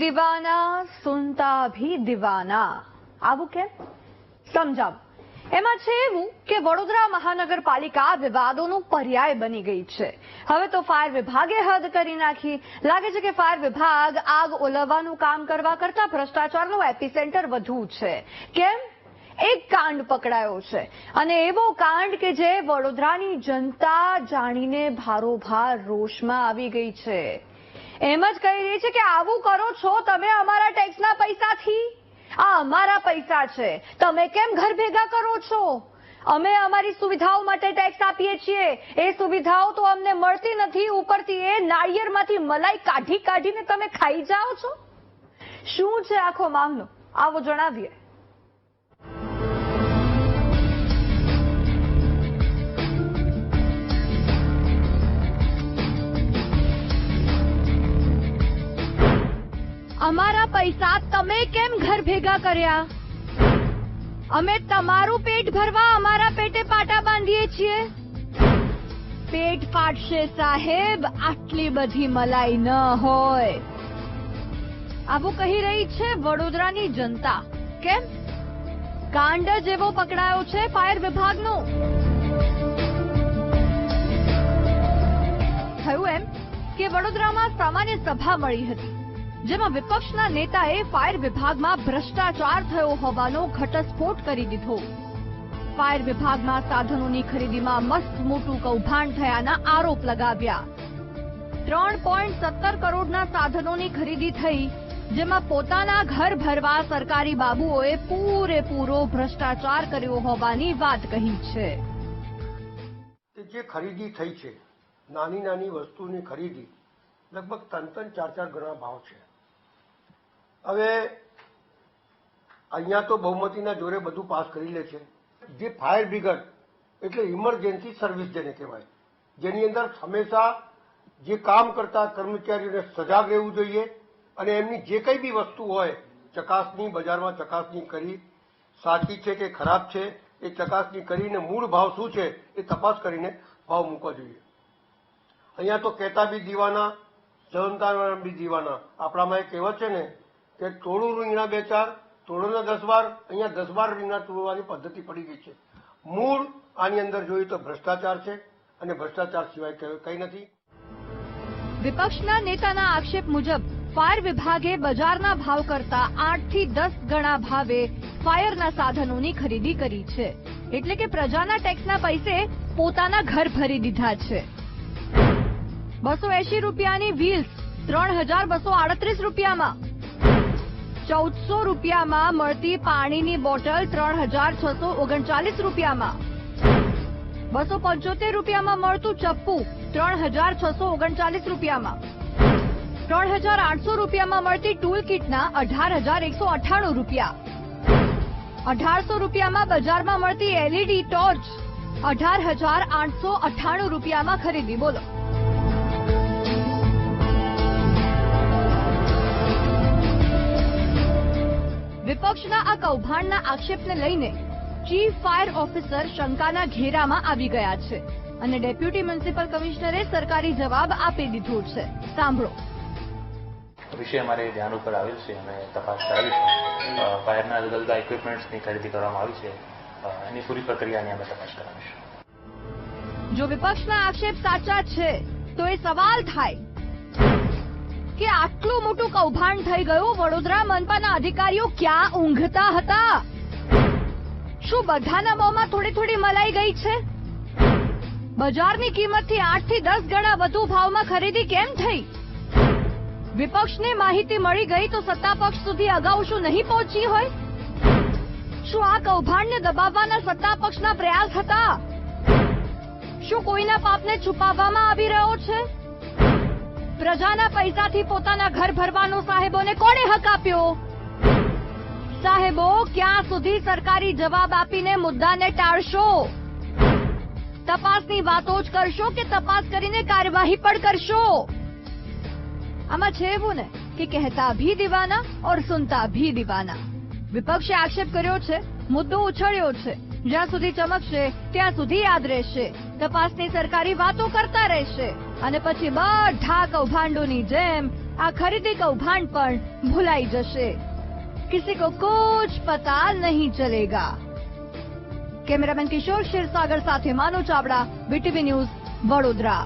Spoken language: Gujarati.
દીવાના સુનતા ભી દીવાના. આવું કેમ? સમજાવ. એમાં છે એવું કે વડોદરા મહાનગરપાલિકા વિવાદોનું પર્યાય બની ગઈ છે. હવે તો ફાયર વિભાગે હદ કરી નાખી. લાગે છે કે ફાયર વિભાગ આગ ઓલવવાનું કામ કરવા કરતા ભ્રષ્ટાચારનું એપિસેન્ટર વધુ છે. કેમ? એક કાંડ પકડાયો છે અને એવો કાંડ કે જે વડોદરાની જનતા જાણીને ભારોભાર રોષમાં આવી ગઈ છે. એમ જ કહી રહી છે કે આવું કરો છો તમે અમારા ટેક્સના પૈસાથી. આ અમારા પૈસા છે, તમે કેમ ઘર ભેગા કરો છો? અમે અમારી સુવિધાઓ માટે ટેક્સ આપીએ છીએ, એ સુવિધાઓ તો અમને મળતી નથી. ઉપરથી એ નાળિયેરમાંથી મલાઈ કાઢી કાઢીને તમે ખાઈ જાઓ છો. શું છે આખો મામલો? આવો જણાવીએ. અમારા પૈસા તમે કેમ ઘર ભેગા કર્યા? અમે તમારું પેટ ભરવા અમારા પેટે પાટા બાંધીએ છીએ. પેટ ફાટશે સાહેબ, આટલી બધી મલાઈ ન હોય. આવું કહી રહી છે વડોદરાની જનતા. કેમ? કાંડ જ એવો પકડાયો છે ફાયર વિભાગનો. થયું એમ કે વડોદરામાં સામાન્ય સભા મળી હતી, જેમાં વિપક્ષના નેતાએ ફાયર વિભાગમાં ભ્રષ્ટાચાર થયો હોવાનો ઘટસ્ફોટ કરી દીધો. ફાયર વિભાગમાં સાધનોની ખરીદીમાં મસ્ત મોટું કૌભાંડ થયાના આરોપ લગાવ્યા. 3.17 કરોડના સાધનોની ખરીદી થઈ, જેમાં પોતાના ઘર ભરવા સરકારી બાબુઓએ પૂરેપૂરો ભ્રષ્ટાચાર કર્યો હોવાની વાત કહી છે. જે ખરીદી થઈ છે, નાની નાની વસ્તુની ખરીદી લગભગ 3-4 ગણા ભાવ છે. હવે અહીંયા તો બહુમતીના જોરે બધું પાસ કરી લે છે. જે ફાયર બ્રિગેડ એટલે ઇમરજન્સી સર્વિસ જેને કહેવાય, જેની અંદર હંમેશા જે કામ કરતા કર્મચારીઓને સજાગ રહેવું જોઈએ અને એમની જે કંઈ બી વસ્તુ હોય ચકાસણી, બજારમાં ચકાસણી કરી સાચી છે કે ખરાબ છે એ ચકાસણી કરીને મૂળ ભાવ શું છે એ તપાસ કરીને ભાવ મૂકવા જોઈએ. અહીંયા તો કહેતા બી દીવાના, જનતા બી દીવાના. આપણામાં એક કહેવત છે ને કે તોડું રીંગણા 2-4, તોડોના 10 વાર. અહીંયા 10 વાર રીંગણા તોડવાની પદ્ધતિ પડી ગઈ છે. મૂળ આની અંદર જોઈએ તો ભ્રષ્ટાચાર છે અને ભ્રષ્ટાચાર સિવાય કંઈ નથી. વિપક્ષના નેતાના આક્ષેપ મુજબ ફાયર વિભાગે બજારના ભાવ કરતા 8 થી 10 ગણા ભાવે ફાયરના સાધનોની ખરીદી કરી છે. એટલે કે પ્રજાના ટેક્સના પૈસે પોતાના ઘર ભરી દીધા છે. 280 રૂપિયાની વ્હીલ્સ 3238 રૂપિયામાં, 1400 રૂપિયામાં મળતી પાણીની બોટલ 3639 રૂપિયામાં, 275 રૂપિયામાં મળતું ચપ્પુ 3639 રૂપિયામાં, 3800 રૂપિયામાં મળતી ટૂલ કિટના 18198 રૂપિયા, 1800 રૂપિયામાં બજારમાં મળતી એલઈડી ટોર્ચ 18898 રૂપિયામાં ખરીદી. બોલો. વિપક્ષના આ કૌભાંડના આક્ષેપને લઈને ચીફ ફાયર ઓફિસર શંકાના ઘેરામાં આવી ગયા છે અને ડેપ્યુટી મ્યુનિસિપલ કમિશનરે સરકારી જવાબ આપી દીધો છે. સાંભળો. વિષય અમારે ધ્યાન ઉપર આવ્યું છે અને તપાસ કરાવીશું. ફાયરના જુદા જુદા ઇક્વિપમેન્ટ્સની ખરીદી કરવામાં આવી છે, એની પૂરી પ્રક્રિયાની અમે તપાસ કરાવીશું. જો વિપક્ષના આક્ષેપ સાચા છે તો એ સવાલ થાય કે આટલું મોટું કૌભાંડ થઈ ગયું, વડોદરા મનપાના અધિકારીઓ ક્યાં ઊંઘતા હતા? શું બધાના મોંમાં થોડી થોડી મલાઈ ગઈ છે? બજારની કિંમતથી 8 થી 10 ગણા વધુ ભાવમાં ખરીદી કેમ થઈ? વિપક્ષને માહિતી મળી ગઈ તો સત્તા પક્ષ સુધી અગાઉ શું નહીં પહોંચી હોય? શું આ કૌભાંડને દબાવવાના સત્તા પક્ષના પ્રયાસ હતા? શું કોઈના પાપને છુપાવવામાં આવી રહ્યો છે? પ્રજાના પૈસાથી પોતાના ઘર ભરવાનો સાહેબોને કોણે હક આપ્યો? સાહેબો, ક્યાં સુધી સરકારી જવાબ આપીને મુદ્દાને ટાળશો? તપાસની વાતો જ કરશો કે તપાસ કરીને કાર્યવાહી પણ કરશો? આમાં છે એવું ને કે કહેતા ભી દીવાના ઓર સુનતા ભી દીવાના. વિપક્ષે આક્ષેપ કર્યો છે, મુદ્દો ઉછળ્યો છે, જ્યાં સુધી ચમકશે ત્યાં સુધી યાદ રહેશે. તપાસની સરકારી વાતો કરતા રહેશે અને પછી બધા કૌભાંડોની જેમ આ ખરીદી કૌભાંડ પણ ભૂલાઈ જશે. किसी को कुछ पता नहीं चलेगा. कैमरामैन किशोर क्षीरसागर સાથે માનવ ચાવડા, BTV ન્યૂઝ, વડોદરા.